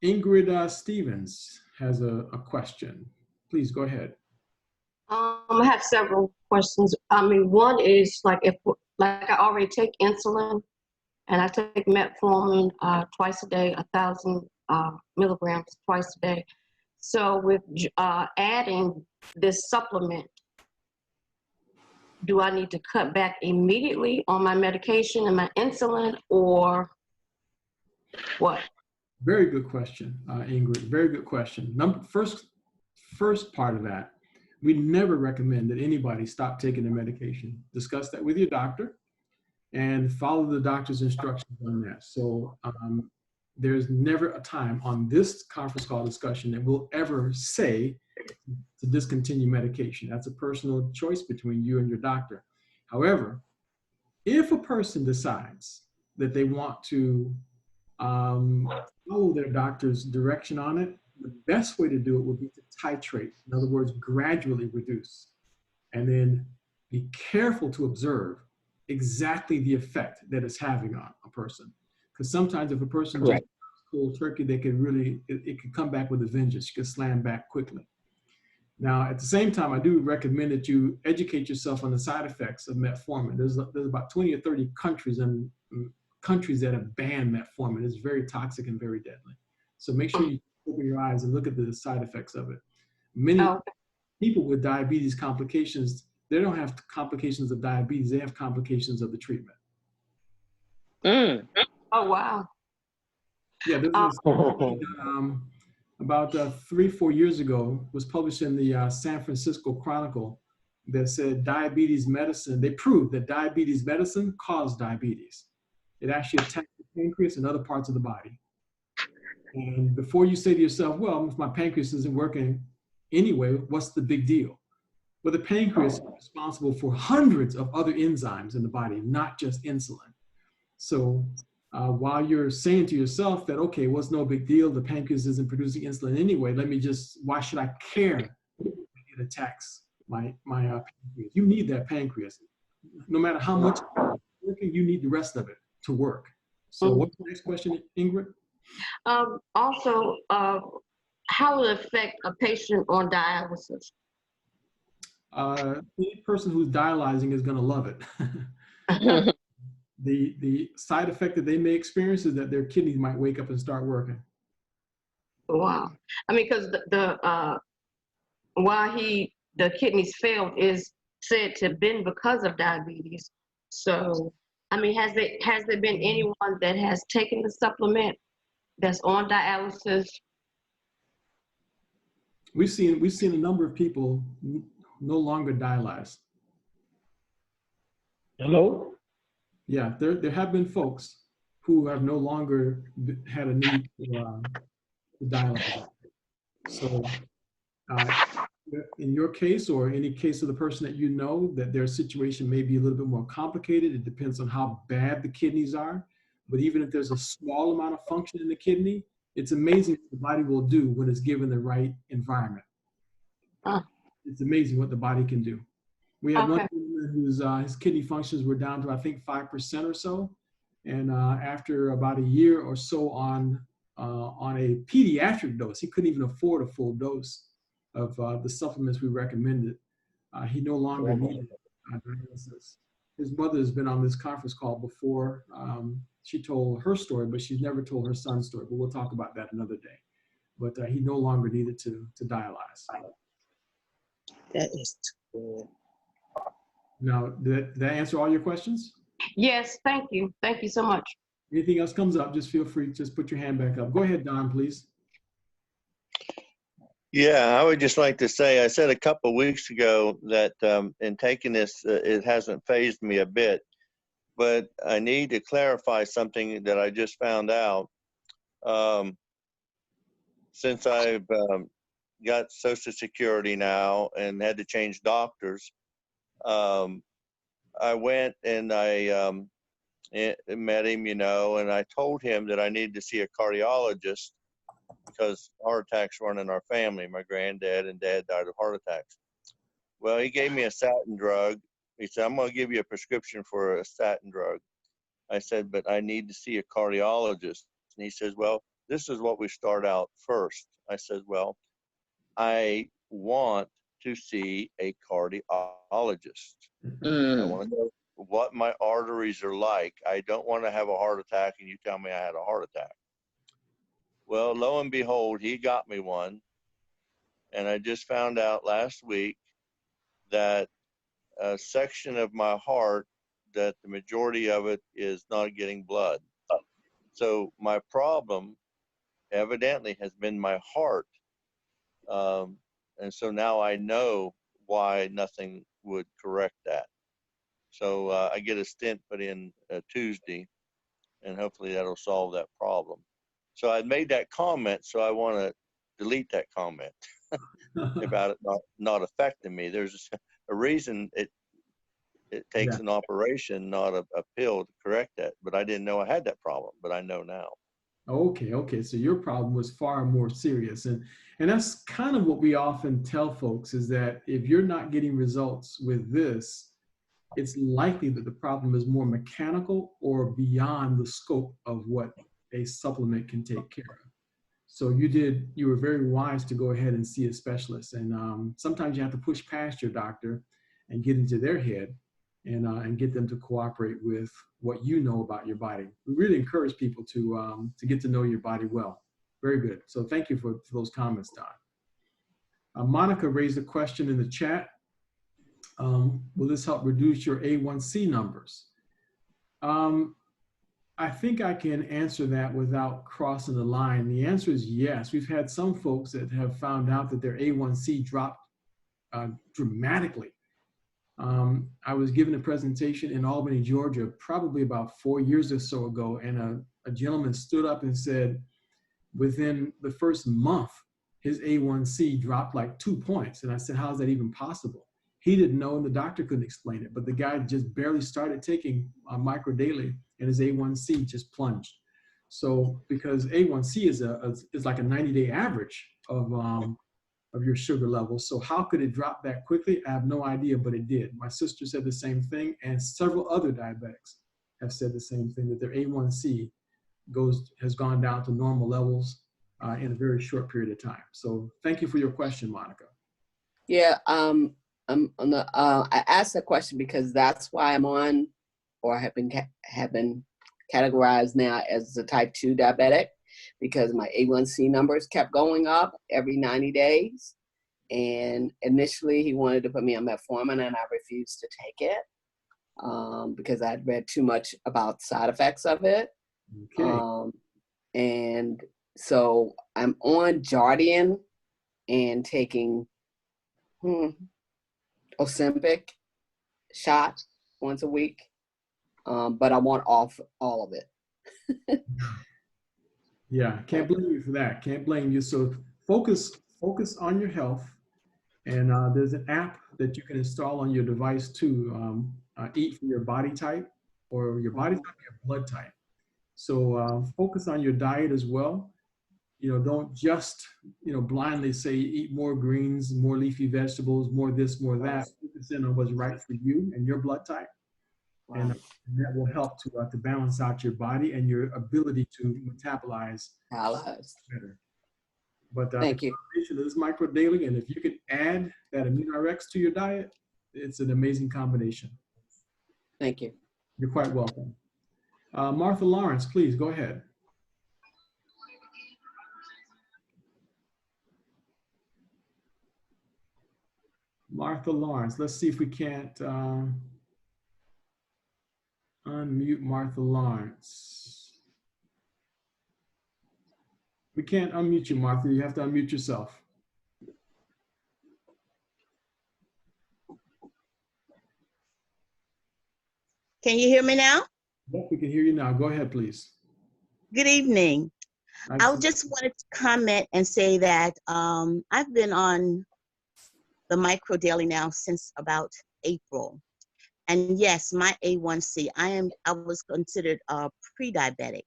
Ingrid Stevens has a question. Please go ahead. I have several questions. I mean, one is like I already take insulin, and I take metformin twice a day, 1,000 milligrams twice a day. So with adding this supplement, do I need to cut back immediately on my medication and my insulin, or what? Very good question, Ingrid. Very good question. First part of that, we never recommend that anybody stop taking their medication. Discuss that with your doctor and follow the doctor's instructions on that. So there's never a time on this conference call discussion that we'll ever say to discontinue medication. That's a personal choice between you and your doctor. However, if a person decides that they want to follow their doctor's direction on it, the best way to do it would be to titrate. In other words, gradually reduce. And then be careful to observe exactly the effect that it's having on a person. Because sometimes if a person just cold turkey, they could really, it could come back with a vengeance. You could slam back quickly. Now, at the same time, I do recommend that you educate yourself on the side effects of metformin. There's about 20 or 30 countries and countries that have banned metformin. It's very toxic and very deadly. So make sure you open your eyes and look at the side effects of it. Many people with diabetes complications, they don't have complications of diabetes, they have complications of the treatment. Oh, wow. Yeah, this is about 3-4 years ago, was published in the San Francisco Chronicle that said diabetes medicine, they proved that diabetes medicine caused diabetes. It actually attacks the pancreas and other parts of the body. And before you say to yourself, well, if my pancreas isn't working anyway, what's the big deal? Well, the pancreas is responsible for hundreds of other enzymes in the body, not just insulin. So while you're saying to yourself that, okay, well, it's no big deal, the pancreas isn't producing insulin anyway, why should I care if it attacks my pancreas? You need that pancreas. No matter how much it's working, you need the rest of it to work. So what's the next question, Ingrid? Also, how will it affect a patient on dialysis? Any person who's dialyzing is going to love it. The side effect that they may experience is that their kidneys might wake up and start working. Wow. I mean, because why the kidneys failed is said to have been because of diabetes. So, I mean, has there been anyone that has taken the supplement that's on dialysis? We've seen a number of people no longer dialyze. Hello? Yeah, there have been folks who have no longer had a need to dialyze. So in your case, or any case of the person that you know, that their situation may be a little bit more complicated. It depends on how bad the kidneys are. But even if there's a small amount of function in the kidney, it's amazing what the body will do when it's given the right environment. It's amazing what the body can do. We had one gentleman whose his kidney functions were down to, I think, 5% or so. And after about a year or so on a pediatric dose, he couldn't even afford a full dose of the supplements we recommended. He no longer needed dialysis. His mother has been on this conference call before. She told her story, but she's never told her son's story. But we'll talk about that another day. But he no longer needed to dialyze. That is good. Now, did that answer all your questions? Yes, thank you. Thank you so much. Anything else comes up, just feel free, just put your hand back up. Go ahead, Don, please. Yeah, I would just like to say, I said a couple of weeks ago that in taking this, it hasn't fazed me a bit, but I need to clarify something that I just found out. Since I've got Social Security now and had to change doctors, I went and I met him, you know, and I told him that I needed to see a cardiologist because heart attacks run in our family. My granddad and dad died of heart attacks. Well, he gave me a statin drug. He said, I'm going to give you a prescription for a statin drug. I said, but I need to see a cardiologist. And he says, well, this is what we start out first. I said, well, I want to see a cardiologist. I want to know what my arteries are like. I don't want to have a heart attack and you tell me I had a heart attack. Well, lo and behold, he got me one. And I just found out last week that a section of my heart, that the majority of it is not getting blood. So my problem evidently has been my heart. And so now I know why nothing would correct that. So I get a stent put in Tuesday, and hopefully that'll solve that problem. So I made that comment, so I want to delete that comment about it not affecting me. There's a reason it takes an operation, not a pill to correct that. But I didn't know I had that problem, but I know now. Okay. So your problem was far more serious. And that's kind of what we often tell folks, is that if you're not getting results with this, it's likely that the problem is more mechanical or beyond the scope of what a supplement can take care of. So you were very wise to go ahead and see a specialist. And sometimes you have to push past your doctor and get into their head and get them to cooperate with what you know about your body. We really encourage people to get to know your body well. Very good. So thank you for those comments, Don. Monica raised a question in the chat. Will this help reduce your A1C numbers? I think I can answer that without crossing the line. The answer is yes. We've had some folks that have found out that their A1C dropped dramatically. I was given a presentation in Albany, Georgia, probably about 4 years or so ago, and a gentleman stood up and said within the first month, his A1C dropped like 2 points. And I said, how is that even possible? He didn't know, and the doctor couldn't explain it, but the guy just barely started taking micro daily, and his A1C just plunged. So because A1C is like a 90-day average of your sugar levels. So how could it drop that quickly? I have no idea, but it did. My sister said the same thing, and several other diabetics have said the same thing, that their A1C has gone down to normal levels in a very short period of time. So thank you for your question, Monica. Yeah, I asked that question because that's why I'm on, or have been categorized now as a type 2 diabetic, because my A1C numbers kept going up every 90 days. And initially he wanted to put me on metformin, and I refused to take it because I'd read too much about side effects of it. Okay. And so I'm on Jardian and taking Ozempic shot once a week, but I want off all of it. Yeah, can't blame you for that. Can't blame you. So focus on your health, and there's an app that you can install on your device to eat for your body type, or your body type, your blood type. So focus on your diet as well. Don't just blindly say eat more greens, more leafy vegetables, more this, more that. Focus in on what's right for you and your blood type. Wow. And that will help to balance out your body and your ability to metabolize better. But thank you. The combination is micro daily, and if you can add that AminoRx to your diet, it's an amazing combination. Thank you. You're quite welcome. Martha Lawrence, please go ahead. Martha Lawrence, let's see if we can't unmute Martha Lawrence. We can't unmute you, Martha. You have to unmute yourself. Can you hear me now? Yep, we can hear you now. Go ahead, please. Good evening. Nice. I just wanted to comment and say that I've been on the micro daily now since about April. And yes, my A1C, I was considered pre-diabetic,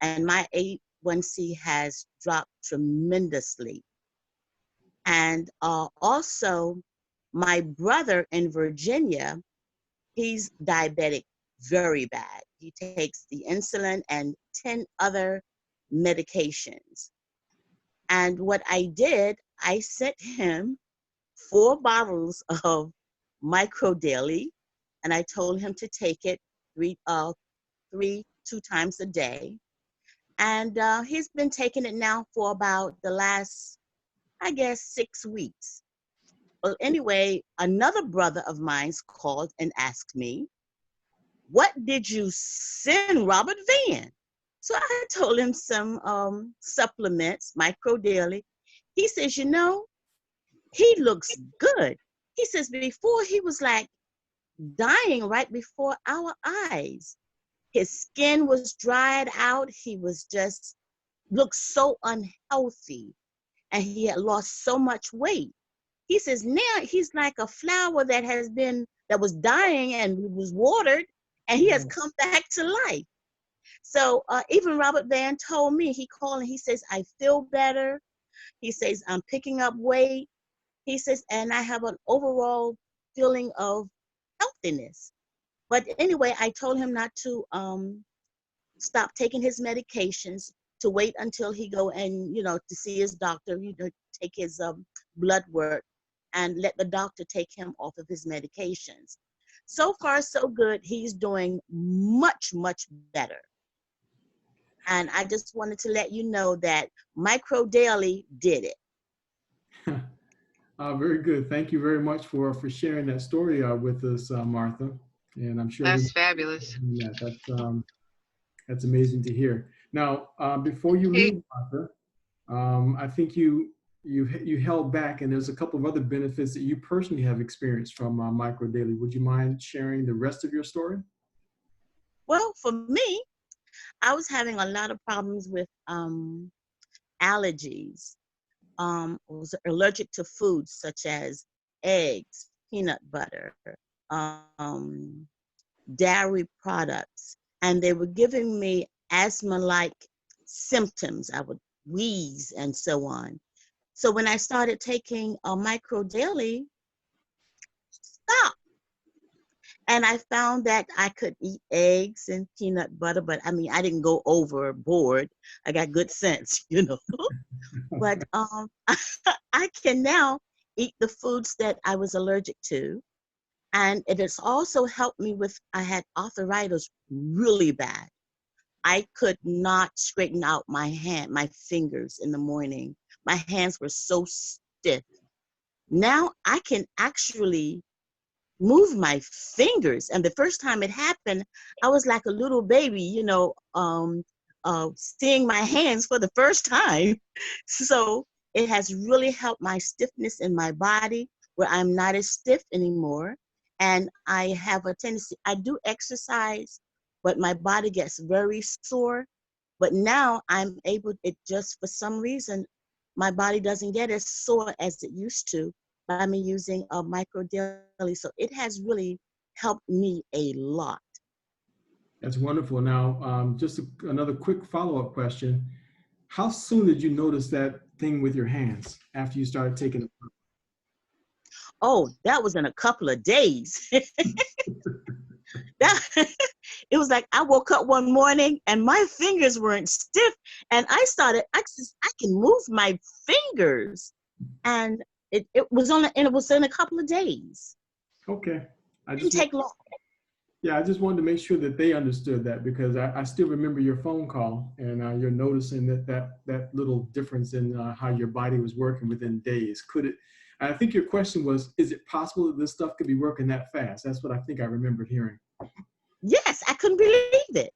and my A1C has dropped tremendously. And also my brother in Virginia, he's diabetic very bad. He takes the insulin and 10 other medications. And what I did, I sent him 4 bottles of micro daily, and I told him to take it 2 times a day. And he's been taking it now for about the last, I guess, 6 weeks. Well, anyway, another brother of mine called and asked me, what did you send Robert Van? So I told him some supplements, micro daily. He says, he looks good. He says before he was like dying right before our eyes. His skin was dried out. He was just looked so unhealthy, and he had lost so much weight. He says now he's like a flower that was dying and was watered, and he has come back to life. So even Robert Van told me, he called and he says, I feel better. He says, I'm picking up weight. He says, and I have an overall feeling of healthiness. But anyway, I told him not to stop taking his medications, to wait until he go and, to see his doctor, take his blood work and let the doctor take him off of his medications. So far, so good. He's doing much, much better. And I just wanted to let you know that Micro Daily did it. Very good. Thank you very much for sharing that story with us, Martha. And I'm sure That's fabulous. that's amazing to hear. Now, before you leave, Martha, I think you held back, and there's a couple of other benefits that you personally have experienced from Micro Daily. Would you mind sharing the rest of your story? Well, for me, I was having a lot of problems with allergies. I was allergic to foods such as eggs, peanut butter, dairy products, and they were giving me asthma-like symptoms. I would wheeze and so on. So when I started taking a Micro Daily, stop. And I found that I could eat eggs and peanut butter, but I mean, I didn't go overboard. I got good sense, But I can now eat the foods that I was allergic to. And it has also helped me with, I had arthritis really bad. I could not straighten out my fingers in the morning. My hands were so stiff. Now I can actually move my fingers. And the first time it happened, I was like a little baby, seeing my hands for the first time. So it has really helped my stiffness in my body, where I'm not as stiff anymore. And I have a tendency, I do exercise, but my body gets very sore. But now I'm able, it just for some reason, my body doesn't get as sore as it used to by me using a Micro Daily. So it has really helped me a lot. That's wonderful. Now, just another quick follow-up question. How soon did you notice that thing with your hands after you started taking it? Oh, that was in a couple of days. It was like I woke up one morning and my fingers weren't stiff, and I can move my fingers, and it was in a couple of days. Okay. It didn't take long. Yeah, I just wanted to make sure that they understood that, because I still remember your phone call, and you're noticing that little difference in how your body was working within days. Could it? I think your question was, is it possible that this stuff could be working that fast? That's what I think I remembered hearing. Yes, I couldn't believe it.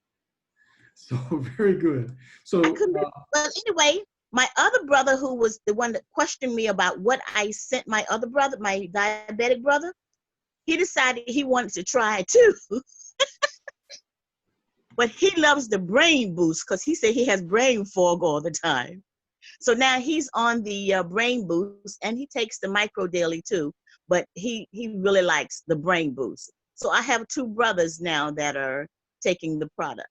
So very good. So, well, anyway, my other brother, who was the one that questioned me about what I sent my other brother, my diabetic brother, he decided he wanted to try it too. But he loves the brain boost because he said he has brain fog all the time. So now he's on the brain boost, and he takes the Micro Daily too, but he really likes the brain boost. So I have two brothers now that are taking the product.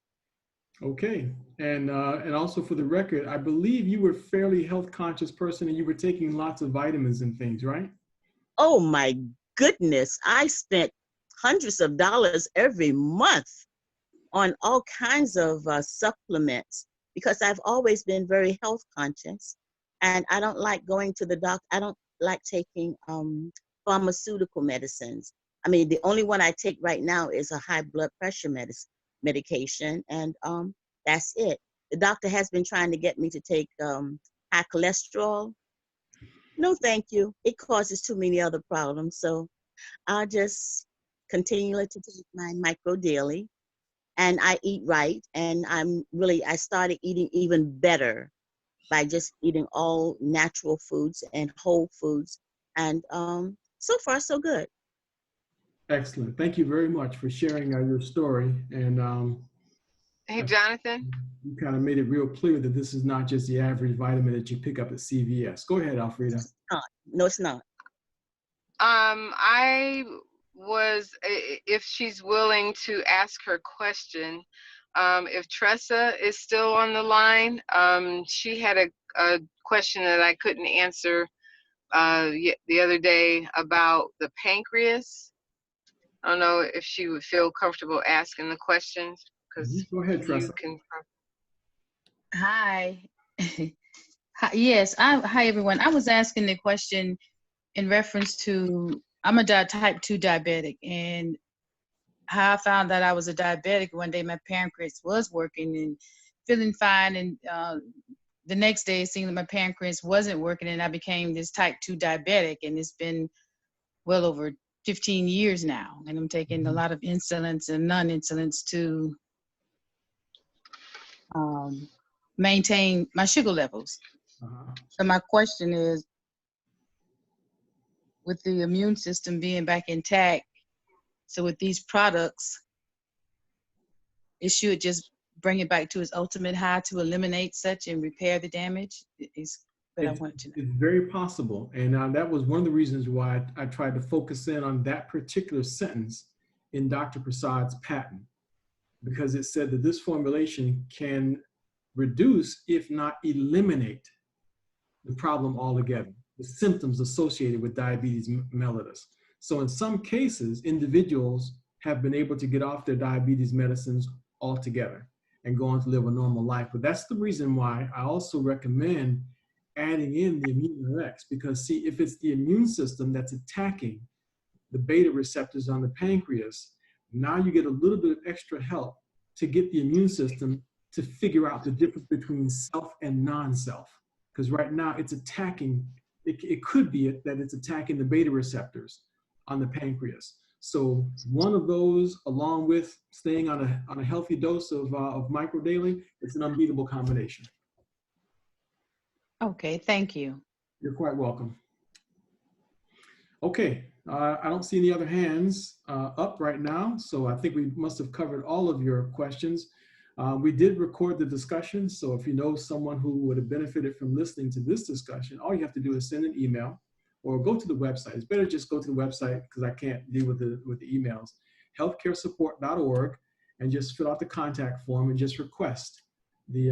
Okay, and also for the record, I believe you were a fairly health conscious person, and you were taking lots of vitamins and things, right? Oh my goodness, I spent hundreds of dollars every month on all kinds of supplements, because I've always been very health conscious, and I don't like going to the doctor. I don't like taking pharmaceutical medicines. I mean, the only one I take right now is a high blood pressure medication, and that's it. The doctor has been trying to get me to take high cholesterol. No, thank you. It causes too many other problems. So I'll just continue to take my Micro Daily, and I eat right. And I started eating even better by just eating all natural foods and whole foods. And so far, so good. Excellent. Thank you very much for sharing your story. And hey, Jonathan. You kind of made it real clear that this is not just the average vitamin that you pick up at CVS. Go ahead, Alfreda. It's not. No, it's not. I was, if she's willing to ask her question, if Tressa is still on the line, she had a question that I couldn't answer the other day about the pancreas. I don't know if she would feel comfortable asking the questions, because Go ahead, Tressa. Hi. Hi, yes, hi everyone. I was asking the question in reference to, I'm a type 2 diabetic, and how I found out I was a diabetic one day, my pancreas was working and feeling fine, and the next day seeing that my pancreas wasn't working, and I became this type 2 diabetic, and it's been well over 15 years now, and I'm taking a lot of insulins and non-insulins to maintain my sugar levels. So my question is, with the immune system being back intact, so with these products, it should just bring it back to its ultimate high to eliminate such and repair the damage? Is what I wanted to know. It's very possible. And that was one of the reasons why I tried to focus in on that particular sentence in Dr. Prassad's patent, because it said that this formulation can reduce, if not eliminate, the problem altogether, the symptoms associated with diabetes mellitus. So in some cases, individuals have been able to get off their diabetes medicines altogether and go on to live a normal life. But that's the reason why I also recommend adding in the ImmuneRx, because see, if it's the immune system that's attacking the beta receptors on the pancreas, now you get a little bit of extra help to get the immune system to figure out the difference between self and non-self. Because right now it's attacking, it could be that it's attacking the beta receptors on the pancreas. So one of those, along with staying on a healthy dose of micro daily, it's an unbeatable combination. Okay, thank you. You're quite welcome. Okay, I don't see any other hands up right now, so I think we must have covered all of your questions. We did record the discussion, so if you know someone who would have benefited from listening to this discussion, all you have to do is send an email or go to the website. It's better just go to the website because I can't deal with the emails. healthcaresupport.org, and just fill out the contact form and just request the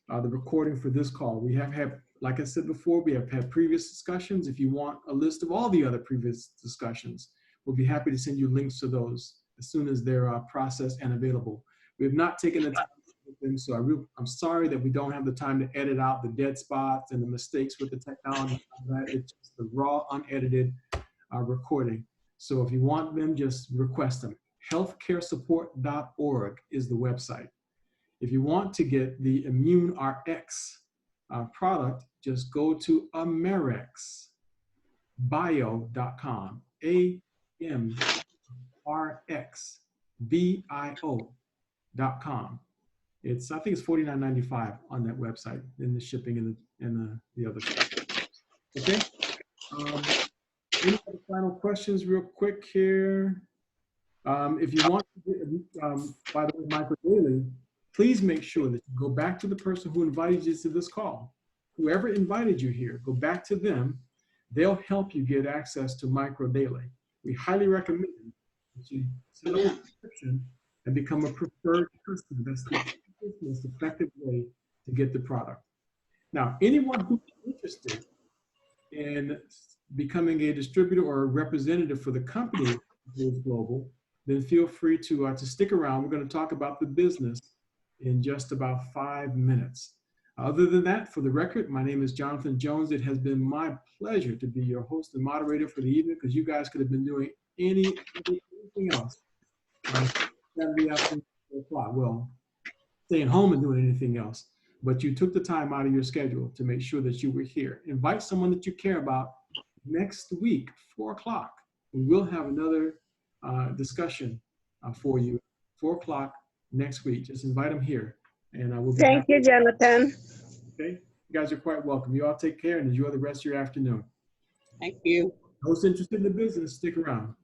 recording for this call. We have had, like I said before, we have had previous discussions. If you want a list of all the other previous discussions, we'll be happy to send you links to those as soon as they're processed and available. We have not taken the time with them, so I'm sorry that we don't have the time to edit out the dead spots and the mistakes with the technology. It's just the raw, unedited recording. So if you want them, just request them. healthcaresupport.org is the website. If you want to get the ImmuneRx product, just go to AmerexBio.com, AMRXBio.com. I think it's $49.95 on that website, in the shipping and the other stuff. Okay. Any other final questions real quick here? If you want to get, by the way, Micro Daily, please make sure that you go back to the person who invited you to this call. Whoever invited you here, go back to them. They'll help you get access to Micro Daily. We highly recommend that you set up a subscription and become a preferred customer. That's the most effective way to get the product. Now, anyone who's interested in becoming a distributor or a representative for the company Global, then feel free to stick around. We're going to talk about the business in just about 5 minutes. Other than that, for the record, my name is Jonathan Jones. It has been my pleasure to be your host and moderator for the evening, because you guys could have been doing anything else. Saturday afternoon, 4 o'clock. Well, staying home and doing anything else. But you took the time out of your schedule to make sure that you were here. Invite someone that you care about. Next week, 4 o'clock, we will have another discussion for you. 4 o'clock next week. Just invite them here, and I will be Thank you, Jonathan. Okay, you guys are quite welcome. You all take care and enjoy the rest of your afternoon. Thank you. Those interested in the business, stick around.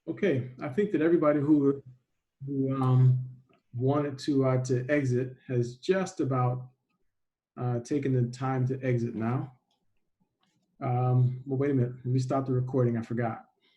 Okay, I think that everybody who wanted to exit has just about taking the time to exit now. Well, wait a minute. Let me stop the recording. I forgot.